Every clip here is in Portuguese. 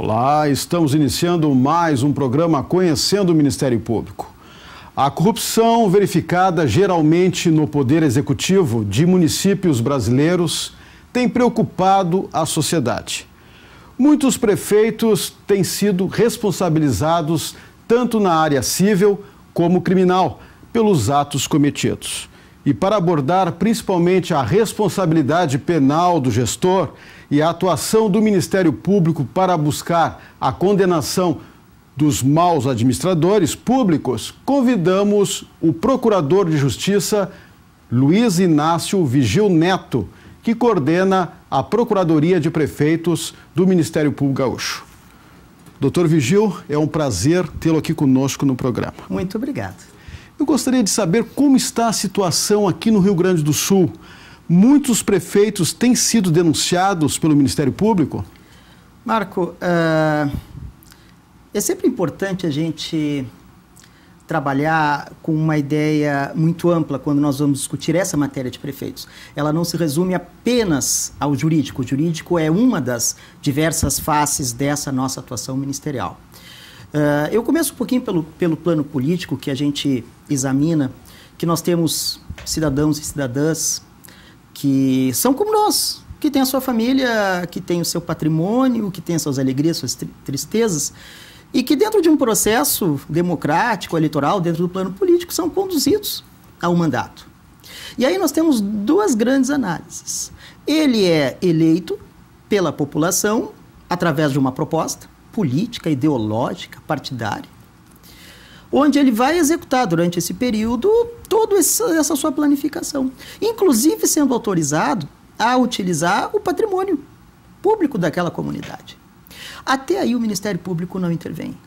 Olá, estamos iniciando mais um programa Conhecendo o Ministério Público. A corrupção verificada geralmente no Poder Executivo de municípios brasileiros tem preocupado a sociedade. Muitos prefeitos têm sido responsabilizados tanto na área civil como criminal pelos atos cometidos. E para abordar principalmente a responsabilidade penal do gestor e a atuação do Ministério Público para buscar a condenação dos maus administradores públicos, convidamos o Procurador de Justiça, Luiz Inácio Vigil Neto, que coordena a Procuradoria de Prefeitos do Ministério Público Gaúcho. Doutor Vigil, é um prazer tê-lo aqui conosco no programa. Muito obrigado. Eu gostaria de saber como está a situação aqui no Rio Grande do Sul. Muitos prefeitos têm sido denunciados pelo Ministério Público? Marco, é sempre importante a gente trabalhar com uma ideia muito ampla quando nós vamos discutir essa matéria de prefeitos. Ela não se resume apenas ao jurídico. O jurídico é uma das diversas faces dessa nossa atuação ministerial. Eu começo um pouquinho pelo plano político que a gente examina, que nós temos cidadãos e cidadãs que são como nós, que têm a sua família, que têm o seu patrimônio, que têm as suas alegrias, suas tristezas, e que dentro de um processo democrático, eleitoral, dentro do plano político, são conduzidos ao mandato. E aí nós temos duas grandes análises. Ele é eleito pela população através de uma proposta política, ideológica, partidária, onde ele vai executar durante esse período toda essa sua planificação, inclusive sendo autorizado a utilizar o patrimônio público daquela comunidade. Até aí o Ministério Público não intervém.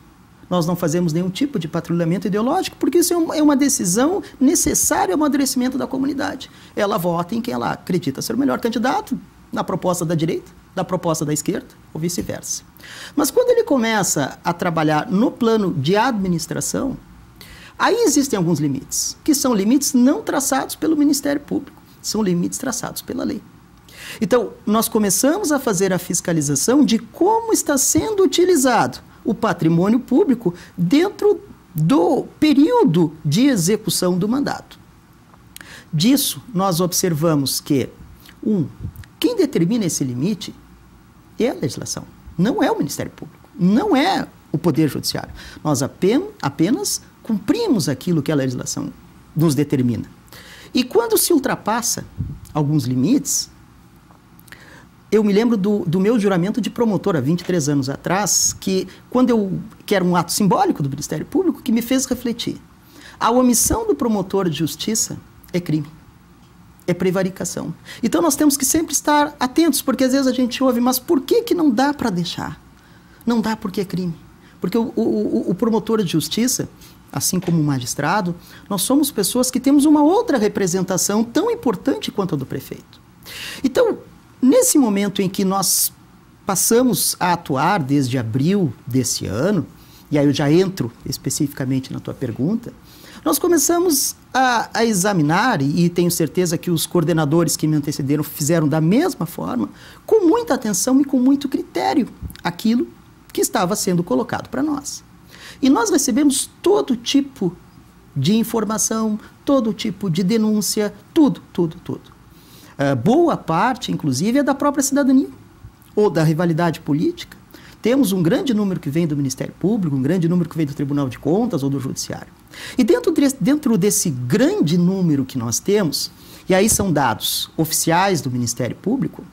Nós não fazemos nenhum tipo de patrulhamento ideológico, porque isso é uma decisão necessária ao amadurecimento da comunidade. Ela vota em quem ela acredita ser o melhor candidato, na proposta da direita, da proposta da esquerda, ou vice-versa. Mas quando ele começa a trabalhar no plano de administração, aí existem alguns limites, que são limites não traçados pelo Ministério Público, são limites traçados pela lei. Então, nós começamos a fazer a fiscalização de como está sendo utilizado o patrimônio público dentro do período de execução do mandato. Disso, nós observamos que, quem determina esse limite é a legislação, não é o Ministério Público, não é o Poder Judiciário. Nós apenas cumprimos aquilo que a legislação nos determina. E quando se ultrapassa alguns limites, eu me lembro do meu juramento de promotor há 23 anos atrás, que era um ato simbólico do Ministério Público que me fez refletir. A omissão do promotor de justiça é crime. É prevaricação. Então nós temos que sempre estar atentos, porque às vezes a gente ouve, mas por que não dá para deixar? Não dá porque é crime. Porque o promotor de justiça, assim como o magistrado, nós somos pessoas que temos uma outra representação tão importante quanto a do prefeito. Então, nesse momento em que nós passamos a atuar desde abril desse ano, e aí eu já entro especificamente na tua pergunta, nós começamos a examinar, e tenho certeza que os coordenadores que me antecederam fizeram da mesma forma, com muita atenção e com muito critério, aquilo que estava sendo colocado para nós. E nós recebemos todo tipo de informação, todo tipo de denúncia, tudo. Boa parte, inclusive, é da própria cidadania, ou da rivalidade política. Temos um grande número que vem do Ministério Público, um grande número que vem do Tribunal de Contas ou do Judiciário. E dentro desse grande número que nós temos, e aí são dados oficiais do Ministério Público,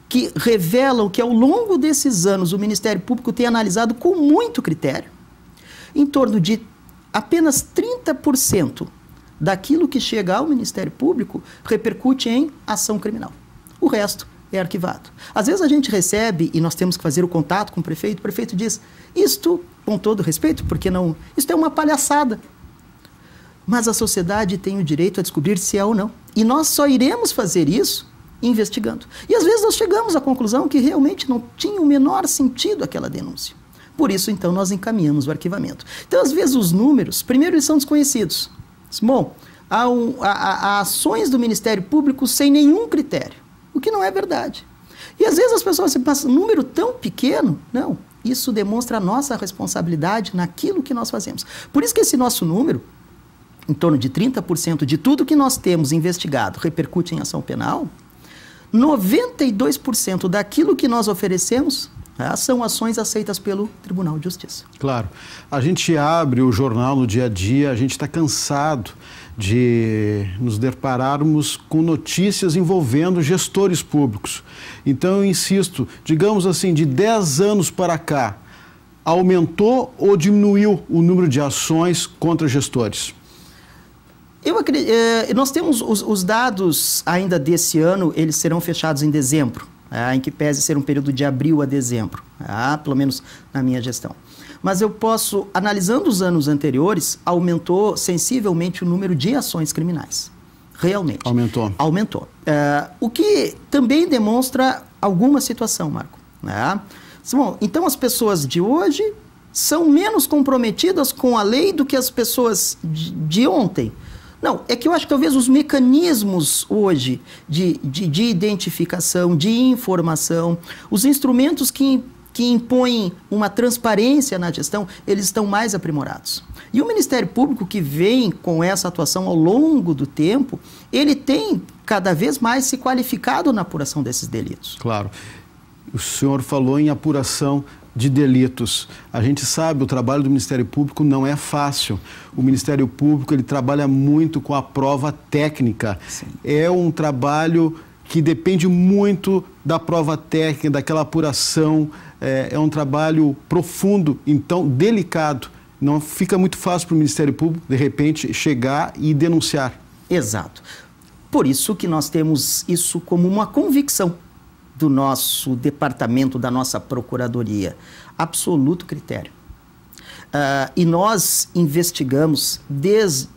que revelam que ao longo desses anos o Ministério Público tem analisado com muito critério, em torno de apenas 30% daquilo que chega ao Ministério Público repercute em ação criminal. O resto é arquivado. Às vezes a gente recebe, e nós temos que fazer o contato com o prefeito diz, isto, com todo respeito, porque não, isto é uma palhaçada. Mas a sociedade tem o direito a descobrir se é ou não. E nós só iremos fazer isso investigando. E às vezes nós chegamos à conclusão que realmente não tinha o menor sentido aquela denúncia. Por isso, então, nós encaminhamos o arquivamento. Então, às vezes, os números, primeiro, eles são desconhecidos. Bom, há ações do Ministério Público sem nenhum critério, o que não é verdade. E às vezes as pessoas se passam, um número tão pequeno, não, isso demonstra a nossa responsabilidade naquilo que nós fazemos. Por isso que esse nosso número, em torno de 30% de tudo que nós temos investigado repercute em ação penal, 92% daquilo que nós oferecemos são ações aceitas pelo Tribunal de Justiça. Claro. A gente abre o jornal no dia a dia, a gente está cansado de nos depararmos com notícias envolvendo gestores públicos. Então, eu insisto, digamos assim, de 10 anos para cá, aumentou ou diminuiu o número de ações contra gestores? Eu acredito, nós temos os dados ainda desse ano, eles serão fechados em dezembro, em que pese ser um período de abril a dezembro, pelo menos na minha gestão. Mas eu posso, analisando os anos anteriores, aumentou sensivelmente o número de ações criminais. Realmente. Aumentou. Aumentou. O que também demonstra alguma situação, Marco. Bom, então as pessoas de hoje são menos comprometidas com a lei do que as pessoas de ontem. Não, é que eu acho que talvez os mecanismos hoje de identificação, de informação, os instrumentos que impõem uma transparência na gestão, eles estão mais aprimorados. E o Ministério Público, que vem com essa atuação ao longo do tempo, ele tem cada vez mais se qualificado na apuração desses delitos. Claro. O senhor falou em apuração de delitos. A gente sabe, o trabalho do Ministério Público não é fácil. O Ministério Público, ele trabalha muito com a prova técnica. Sim. É um trabalho que depende muito da prova técnica, daquela apuração. É um trabalho profundo, então delicado. Não fica muito fácil para o Ministério Público, de repente, chegar e denunciar. Exato. Por isso que nós temos isso como uma convicção do nosso departamento, da nossa procuradoria. Absoluto critério. E nós investigamos desde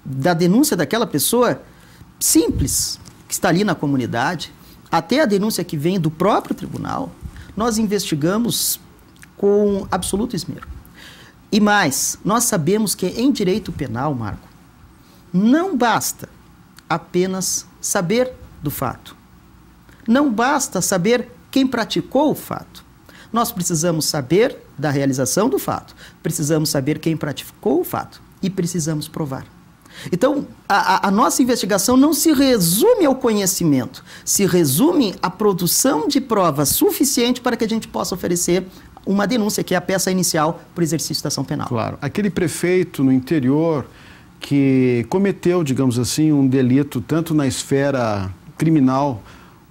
da denúncia daquela pessoa simples, que está ali na comunidade, até a denúncia que vem do próprio tribunal, nós investigamos com absoluto esmero. E mais, nós sabemos que em direito penal, Marco, não basta apenas saber do fato. Não basta saber quem praticou o fato. Nós precisamos saber da realização do fato, precisamos saber quem praticou o fato e precisamos provar. Então, a nossa investigação não se resume ao conhecimento, se resume à produção de provas suficiente para que a gente possa oferecer uma denúncia, que é a peça inicial para o exercício da ação penal. Claro. Aquele prefeito no interior que cometeu, digamos assim, um delito tanto na esfera criminal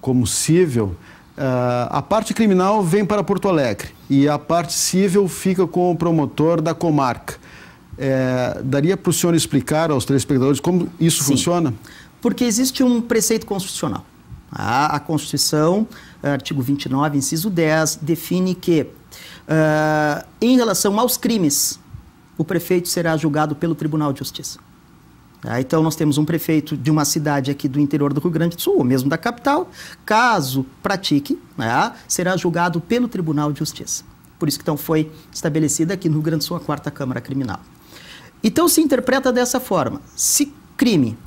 como cível, a parte criminal vem para Porto Alegre e a parte cível fica com o promotor da comarca. Daria para o senhor explicar aos telespectadores como isso funciona? Porque existe um preceito constitucional. A Constituição, artigo 29, inciso 10, define que, em relação aos crimes, o prefeito será julgado pelo Tribunal de Justiça. Então, nós temos um prefeito de uma cidade aqui do interior do Rio Grande do Sul, ou mesmo da capital, caso pratique, será julgado pelo Tribunal de Justiça. Por isso que então foi estabelecida aqui no Rio Grande do Sul a 4ª Câmara Criminal. Então, se interpreta dessa forma: se crime,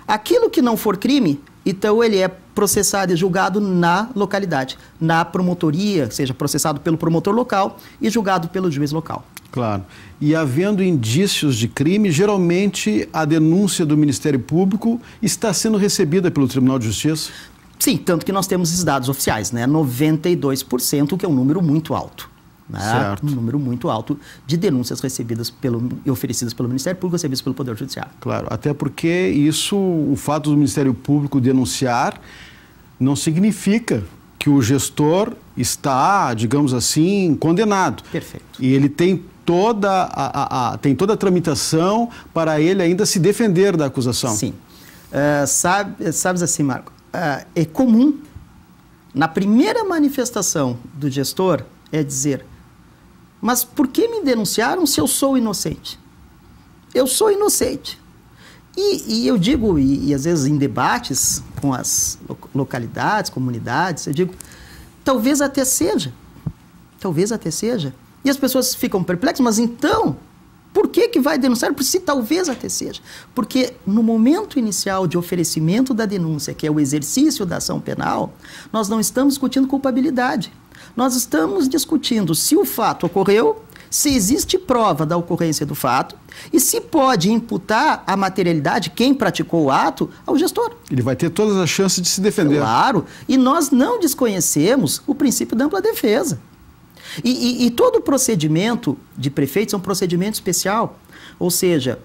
aquilo que não for crime, então ele é processado e julgado na localidade, na promotoria, seja processado pelo promotor local e julgado pelo juiz local. Claro. E havendo indícios de crime, geralmente a denúncia do Ministério Público está sendo recebida pelo Tribunal de Justiça? Sim, tanto que nós temos esses dados oficiais, 92%, que é um número muito alto. Certo. Um número muito alto de denúncias recebidas e oferecidas pelo Ministério Público, recebidas pelo Poder Judiciário. Claro, até porque o fato do Ministério Público denunciar não significa que o gestor está, digamos assim, condenado. Perfeito. E ele tem toda a tramitação para ele ainda se defender da acusação. Sim. Sabes assim, Marco, é comum, na primeira manifestação do gestor, dizer: mas por que me denunciaram se eu sou inocente? Eu sou inocente. E eu digo, e às vezes em debates com as localidades, comunidades, eu digo, talvez até seja. Talvez até seja. E as pessoas ficam perplexas, mas então, Por que vai denunciar? Se talvez até seja. Porque no momento inicial de oferecimento da denúncia, que é o exercício da ação penal, nós não estamos discutindo culpabilidade. Nós estamos discutindo se o fato ocorreu, se existe prova da ocorrência do fato e se pode imputar a materialidade, quem praticou o ato, ao gestor. Ele vai ter todas as chances de se defender. Claro, e nós não desconhecemos o princípio da ampla defesa. E todo o procedimento de prefeitos é um procedimento especial, ou seja,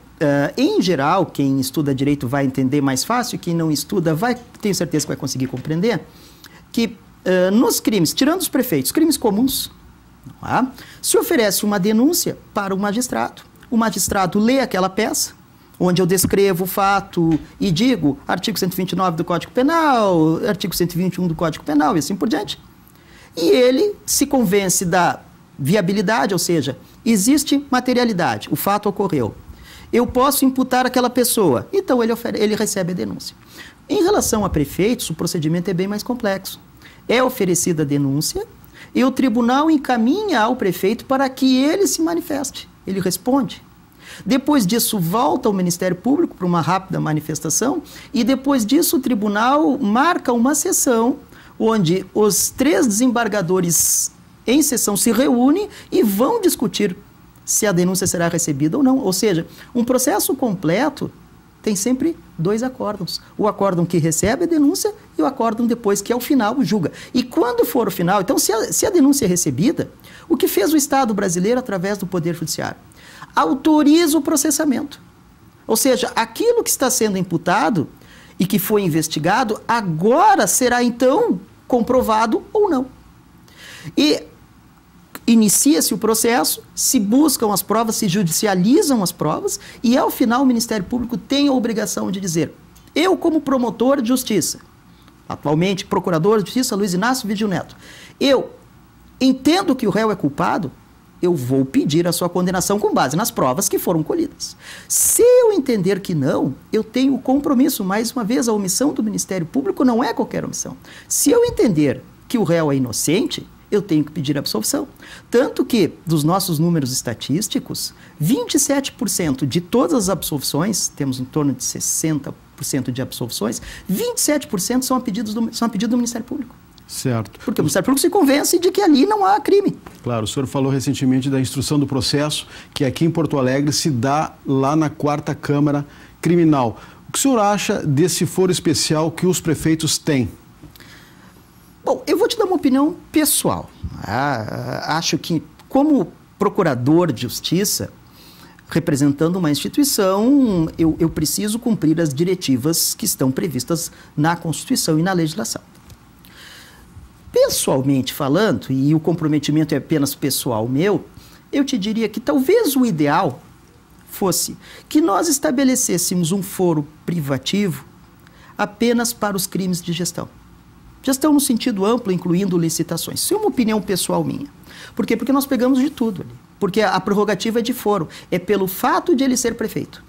em geral, quem estuda direito vai entender mais fácil, quem não estuda tenho certeza que vai conseguir compreender, que nos crimes, tirando os prefeitos, crimes comuns, se oferece uma denúncia para o magistrado lê aquela peça, onde eu descrevo o fato e digo artigo 129 do Código Penal, artigo 121 do Código Penal e assim por diante. E ele se convence da viabilidade, ou seja, existe materialidade, o fato ocorreu. Eu posso imputar aquela pessoa, então ele recebe a denúncia. Em relação a prefeitos, o procedimento é bem mais complexo. É oferecida a denúncia e o tribunal encaminha ao prefeito para que ele se manifeste, ele responde. Depois disso, volta ao Ministério Público para uma rápida manifestação e depois disso o tribunal marca uma sessão onde os 3 desembargadores em sessão se reúnem e vão discutir se a denúncia será recebida ou não. Ou seja, um processo completo tem sempre 2 acórdãos. O acórdão que recebe a denúncia e o acórdão depois que, ao final, julga. E quando for o final, então, se a denúncia é recebida, o que fez o Estado brasileiro através do Poder Judiciário? Autoriza o processamento. Ou seja, aquilo que está sendo imputado e que foi investigado, agora será, então, comprovado ou não. E inicia-se o processo, se buscam as provas, se judicializam as provas e, ao final, o Ministério Público tem a obrigação de dizer: eu, como promotor de justiça, atualmente procurador de justiça Luiz Inácio Vigil Neto, eu entendo que o réu é culpado, eu vou pedir a sua condenação com base nas provas que foram colhidas. Se eu entender que não, eu tenho o compromisso, mais uma vez, a omissão do Ministério Público não é qualquer omissão. Se eu entender que o réu é inocente, eu tenho que pedir absolvição. Tanto que, dos nossos números estatísticos, 27% de todas as absolvições, temos em torno de 60% de absolvições, 27% são a pedido do Ministério Público. Certo. Porque o Ministério Público se convence de que ali não há crime. Claro, o senhor falou recentemente da instrução do processo, que aqui em Porto Alegre se dá lá na 4ª Câmara Criminal. O que o senhor acha desse foro especial que os prefeitos têm? Bom, eu vou te dar uma opinião pessoal. Acho que, como procurador de justiça, representando uma instituição, eu preciso cumprir as diretivas que estão previstas na Constituição e na legislação. Pessoalmente falando, e o comprometimento é apenas pessoal meu, eu te diria que talvez o ideal fosse que nós estabelecêssemos um foro privativo apenas para os crimes de gestão. Gestão no sentido amplo, incluindo licitações. Isso é uma opinião pessoal minha. Por quê? Porque nós pegamos de tudo ali. Porque a prerrogativa é de foro. É pelo fato de ele ser prefeito.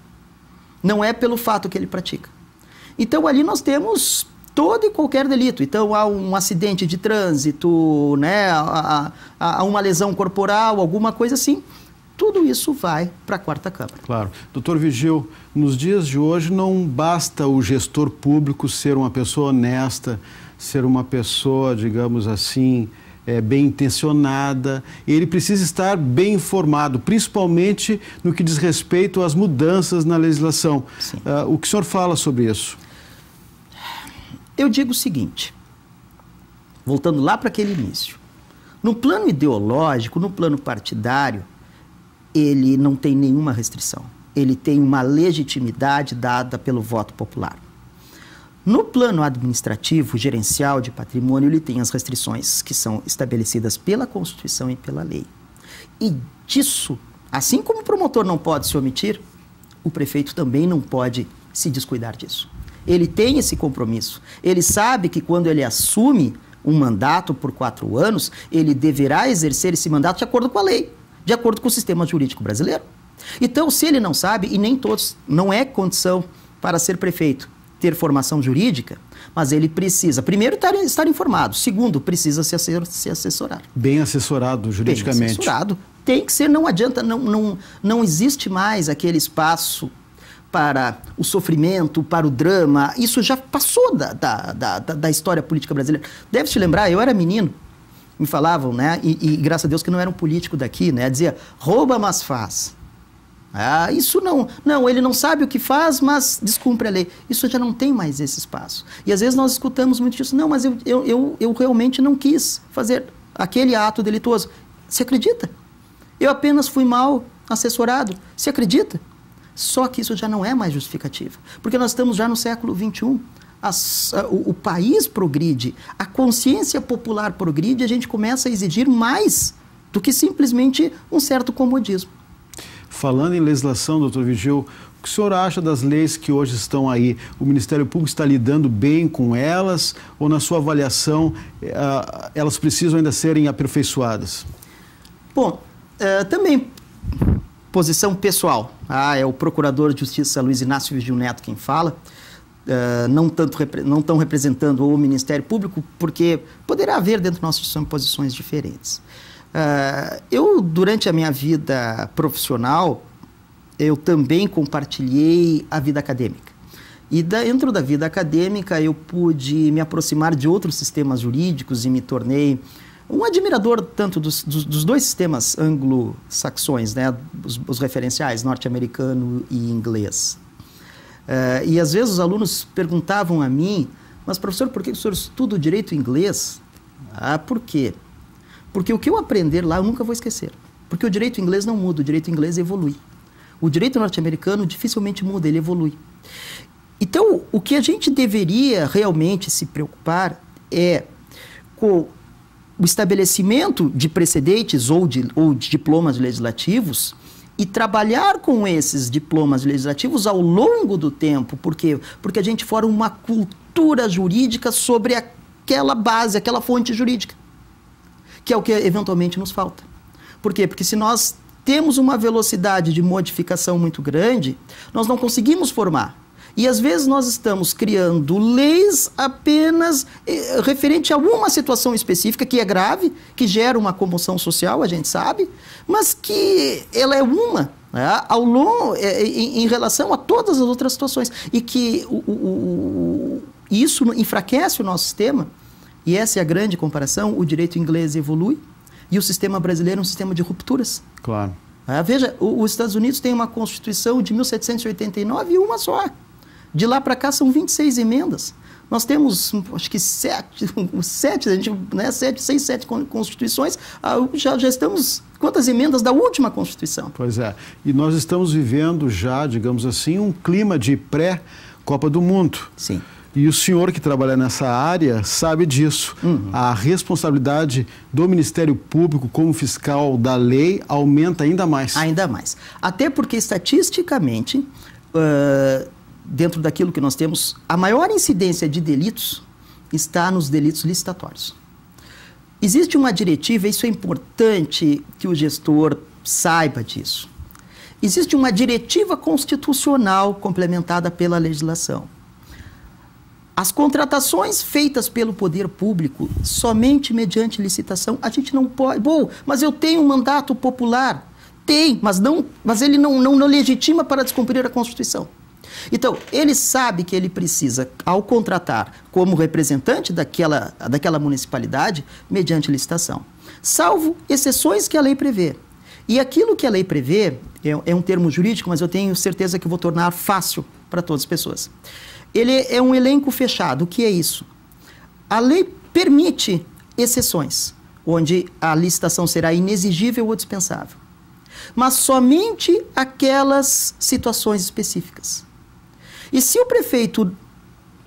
Não é pelo fato que ele pratica. Então, ali nós temos todo e qualquer delito. Então, há um acidente de trânsito, né? Há uma lesão corporal, alguma coisa assim. Tudo isso vai para a 4ª Câmara. Claro. Doutor Vigil, nos dias de hoje não basta o gestor público ser uma pessoa honesta, ser uma pessoa, digamos assim, bem intencionada. Ele precisa estar bem informado, principalmente no que diz respeito às mudanças na legislação. O que o senhor fala sobre isso? Eu digo o seguinte, voltando lá para aquele início. No plano ideológico, no plano partidário, ele não tem nenhuma restrição. Ele tem uma legitimidade dada pelo voto popular. No plano administrativo, gerencial de patrimônio, ele tem as restrições que são estabelecidas pela Constituição e pela lei. E disso, assim como o promotor não pode se omitir, o prefeito também não pode se descuidar disso. Ele tem esse compromisso. Ele sabe que quando ele assume um mandato por 4 anos, ele deverá exercer esse mandato de acordo com a lei, de acordo com o sistema jurídico brasileiro. Então, se ele não sabe, e nem todos, não é condição para ser prefeito ter formação jurídica, mas ele precisa, primeiro, estar informado, segundo, precisa se assessorar. Bem assessorado juridicamente. Bem assessorado, tem que ser, não adianta, não existe mais aquele espaço para o sofrimento, para o drama. Isso já passou da história política brasileira. Deve se lembrar, eu era menino, me falavam, né? E graças a Deus que não era um político daqui, né? Dizia, rouba, mas faz. Isso não, ele não sabe o que faz, mas descumpre a lei. Isso já não tem mais esse espaço. E às vezes nós escutamos muito isso. Não, mas eu realmente não quis fazer aquele ato delituoso. Você acredita? Eu apenas fui mal assessorado. Você acredita? Só que isso já não é mais justificativa. Porque nós estamos já no século XXI. O país progride, a consciência popular progride, e a gente começa a exigir mais do que simplesmente um certo comodismo. Falando em legislação, doutor Vigil, o que o senhor acha das leis que hoje estão aí? O Ministério Público está lidando bem com elas ou, na sua avaliação, elas precisam ainda serem aperfeiçoadas? Bom, também posição pessoal. É o Procurador de Justiça Luiz Inácio Vigil Neto quem fala, não estão representando o Ministério Público, porque poderá haver dentro da nossa instituição posições diferentes. Eu, durante a minha vida profissional, eu também compartilhei a vida acadêmica. E dentro da vida acadêmica eu pude me aproximar de outros sistemas jurídicos e me tornei um admirador tanto dos dois sistemas anglo-saxões, né? Os referenciais, norte-americano e inglês. E às vezes os alunos perguntavam a mim, mas professor, por que o senhor estuda o direito inglês? Por quê? Porque o que eu aprender lá eu nunca vou esquecer. Porque o direito inglês não muda, o direito inglês evolui. O direito norte-americano dificilmente muda, ele evolui. Então, o que a gente deveria realmente se preocupar é com o estabelecimento de precedentes ou de diplomas legislativos e trabalhar com esses diplomas legislativos ao longo do tempo. Por quê? Porque a gente forma uma cultura jurídica sobre aquela base, aquela fonte jurídica, que é o que eventualmente nos falta. Por quê? Porque se nós temos uma velocidade de modificação muito grande, nós não conseguimos formar. E às vezes nós estamos criando leis apenas referente a uma situação específica que é grave, que gera uma comoção social, a gente sabe, mas que ela é uma, né, ao longo, em relação a todas as outras situações. E que isso enfraquece o nosso sistema. E essa é a grande comparação. O direito inglês evolui e o sistema brasileiro é um sistema de rupturas. Claro. Veja, os Estados Unidos têm uma Constituição de 1789 e uma só. De lá para cá são 26 emendas. Nós temos, acho que sete constituições. Já estamos... Quantas emendas da última Constituição? Pois é. E nós estamos vivendo já, digamos assim, um clima de pré-Copa do Mundo. Sim. E o senhor que trabalha nessa área sabe disso. A responsabilidade do Ministério Público como fiscal da lei aumenta ainda mais. Ainda mais. Até porque, estatisticamente, dentro daquilo que nós temos, a maior incidência de delitos está nos delitos licitatórios. Existe uma diretiva, e isso é importante que o gestor saiba disso. Existe uma diretiva constitucional complementada pela legislação. As contratações feitas pelo poder público, somente mediante licitação, a gente não pode... Bom, mas eu tenho um mandato popular. Tem, mas ele não legitima para descumprir a Constituição. Então, ele sabe que ele precisa, ao contratar como representante daquela municipalidade, mediante licitação. Salvo exceções que a lei prevê. E aquilo que a lei prevê, é um termo jurídico, mas eu tenho certeza que eu vou tornar fácil para todas as pessoas. Ele é um elenco fechado. O que é isso? A lei permite exceções, onde a licitação será inexigível ou dispensável. Mas somente aquelas situações específicas. E se o prefeito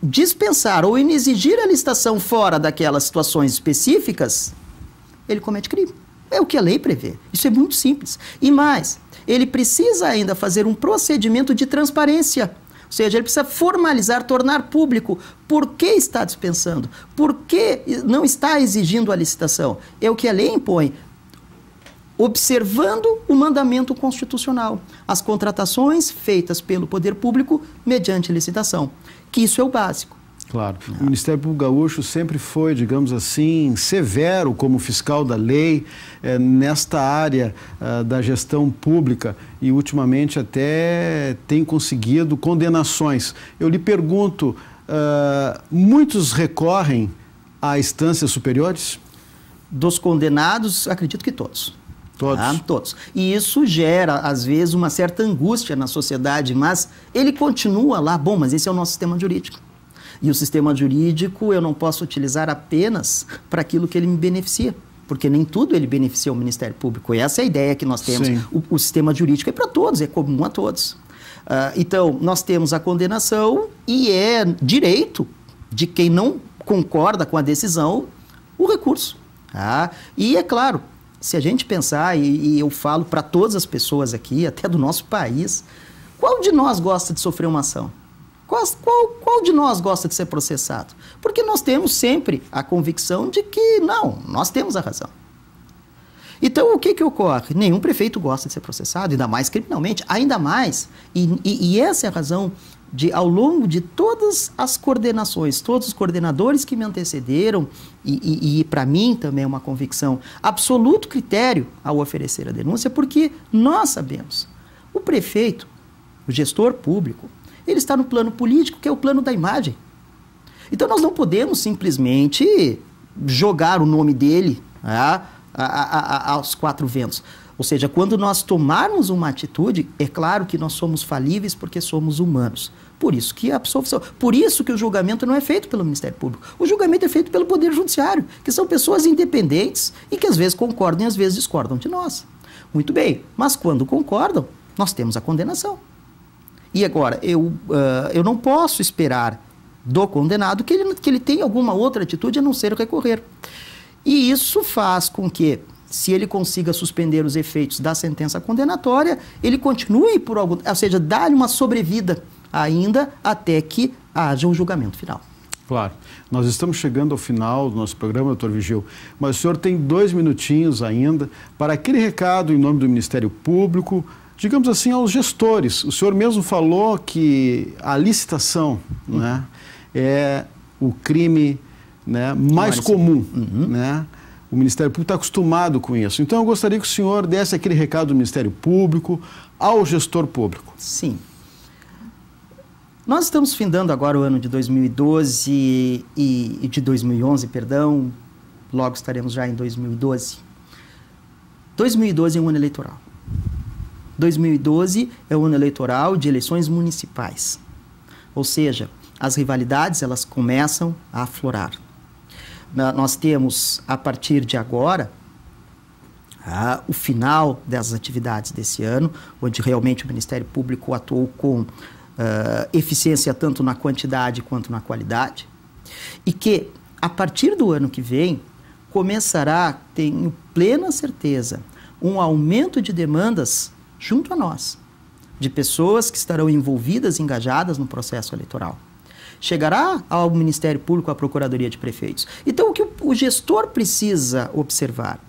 dispensar ou inexigir a licitação fora daquelas situações específicas, ele comete crime. É o que a lei prevê. Isso é muito simples. E mais, ele precisa ainda fazer um procedimento de transparência. Ou seja, ele precisa formalizar, tornar público por que está dispensando, por que não está exigindo a licitação. É o que a lei impõe, observando o mandamento constitucional, as contratações feitas pelo poder público mediante licitação, que isso é o básico. Claro. O Ministério Público Gaúcho sempre foi, digamos assim, severo como fiscal da lei nesta área da gestão pública e ultimamente até tem conseguido condenações. Eu lhe pergunto, muitos recorrem a instâncias superiores? Dos condenados, acredito que todos. Todos? Todos. E isso gera, às vezes, uma certa angústia na sociedade, mas ele continua lá. Bom, mas esse é o nosso sistema jurídico. E o sistema jurídico eu não posso utilizar apenas para aquilo que ele me beneficia, porque nem tudo ele beneficia o Ministério Público. E essa é a ideia que nós temos. O sistema jurídico é para todos, é comum a todos. Então, nós temos a condenação e é direito de quem não concorda com a decisão o recurso. E é claro, se a gente pensar, e eu falo para todas as pessoas aqui, até do nosso país, qual de nós gosta de sofrer uma ação? Qual de nós gosta de ser processado? Porque nós temos sempre a convicção de que, não, nós temos a razão. Então, o que ocorre? Nenhum prefeito gosta de ser processado, ainda mais criminalmente, ainda mais. E essa é a razão de, ao longo de todas as coordenações, todos os coordenadores que me antecederam, e para mim também é uma convicção, absoluto critério ao oferecer a denúncia, porque nós sabemos, o prefeito, o gestor público, ele está no plano político, que é o plano da imagem. Então, nós não podemos simplesmente jogar o nome dele aos quatro ventos. Ou seja, quando nós tomarmos uma atitude, é claro que nós somos falíveis porque somos humanos. Por isso que a absolvição, por isso que o julgamento não é feito pelo Ministério Público. O julgamento é feito pelo Poder Judiciário, que são pessoas independentes e que às vezes concordam e às vezes discordam de nós. Muito bem, mas quando concordam, nós temos a condenação. E agora, eu não posso esperar do condenado que ele tenha alguma outra atitude a não ser recorrer. E isso faz com que, se ele consiga suspender os efeitos da sentença condenatória, ele continue por algum... Ou seja, dá-lhe uma sobrevida ainda até que haja um julgamento final. Claro. Nós estamos chegando ao final do nosso programa, doutor Vigil, mas o senhor tem 2 minutinhos ainda para aquele recado em nome do Ministério Público, digamos assim, aos gestores. O senhor mesmo falou que a licitação, né, é o crime, né, mais comum. Né? O Ministério Público está acostumado com isso. Então, eu gostaria que o senhor desse aquele recado do Ministério Público ao gestor público. Sim. Nós estamos findando agora o ano de 2012 e de 2011, perdão. Logo estaremos já em 2012. 2012 é um ano eleitoral. 2012 é o ano eleitoral de eleições municipais. Ou seja, as rivalidades elas começam a aflorar. Nós temos, a partir de agora, o final das atividades desse ano, onde realmente o Ministério Público atuou com eficiência tanto na quantidade quanto na qualidade, e que, a partir do ano que vem, começará, tenho plena certeza, um aumento de demandas junto a nós, de pessoas que estarão envolvidas, engajadas no processo eleitoral. Chegará ao Ministério Público, à Procuradoria de Prefeitos. Então, o que o gestor precisa observar?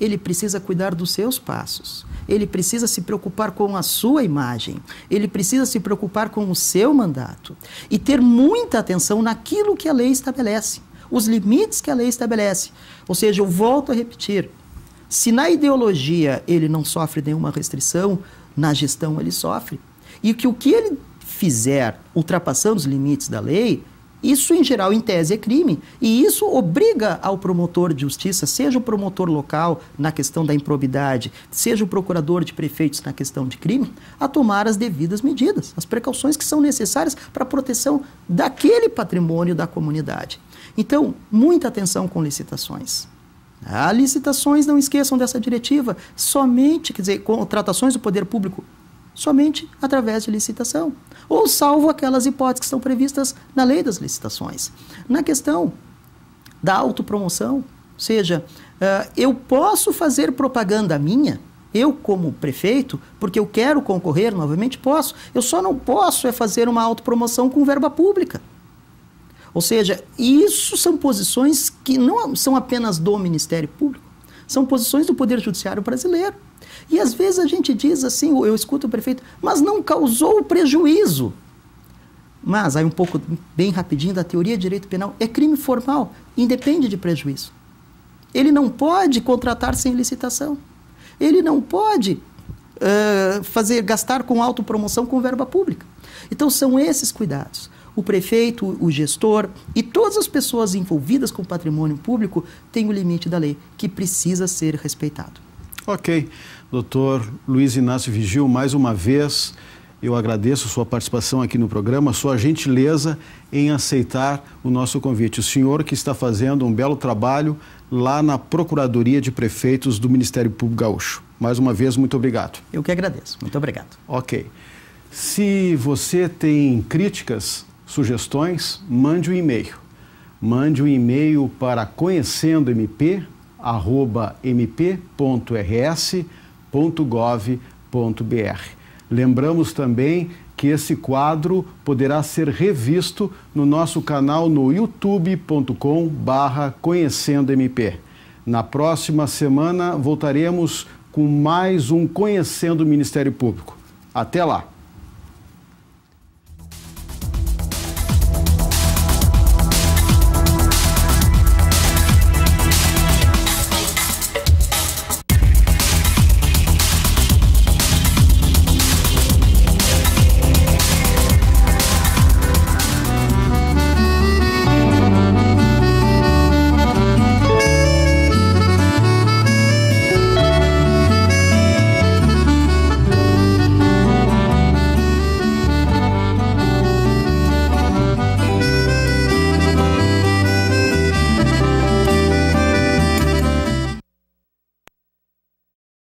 Ele precisa cuidar dos seus passos, ele precisa se preocupar com a sua imagem, ele precisa se preocupar com o seu mandato e ter muita atenção naquilo que a lei estabelece, os limites que a lei estabelece. Ou seja, eu volto a repetir, se na ideologia ele não sofre nenhuma restrição, na gestão ele sofre. E que o que ele fizer ultrapassando os limites da lei, isso em geral em tese é crime. E isso obriga ao promotor de justiça, seja o promotor local na questão da improbidade, seja o procurador de prefeitos na questão de crime, a tomar as devidas medidas, as precauções que são necessárias para a proteção daquele patrimônio da comunidade. Então, muita atenção com licitações. Licitações, não esqueçam dessa diretiva, somente, quer dizer, contratações do poder público, somente através de licitação, ou salvo aquelas hipóteses que estão previstas na lei das licitações. Na questão da autopromoção, ou seja, eu posso fazer propaganda minha, eu como prefeito, porque eu quero concorrer, novamente posso, eu só não posso fazer uma autopromoção com verba pública. Ou seja, isso são posições que não são apenas do Ministério Público, são posições do Poder Judiciário brasileiro. E às vezes a gente diz assim, eu escuto o prefeito, mas não causou prejuízo. Mas, aí um pouco, bem rapidinho, da teoria de direito penal, é crime formal, independe de prejuízo. Ele não pode contratar sem licitação. Ele não pode gastar com autopromoção com verba pública. Então, são esses cuidados. O prefeito, o gestor e todas as pessoas envolvidas com o patrimônio público têm o limite da lei, que precisa ser respeitado. Ok. Doutor Luiz Inácio Vigil, mais uma vez, eu agradeço sua participação aqui no programa, sua gentileza em aceitar o nosso convite. O senhor que está fazendo um belo trabalho lá na Procuradoria de Prefeitos do Ministério Público Gaúcho. Mais uma vez, muito obrigado. Eu que agradeço. Muito obrigado. Ok. Se você tem críticas, sugestões, mande um e-mail. Mande um e-mail para conhecendo-mp@mp.rs.gov.br. Lembramos também que esse quadro poderá ser revisto no nosso canal no youtube.com/conhecendo-mp. Na próxima semana voltaremos com mais um Conhecendo o Ministério Público. Até lá!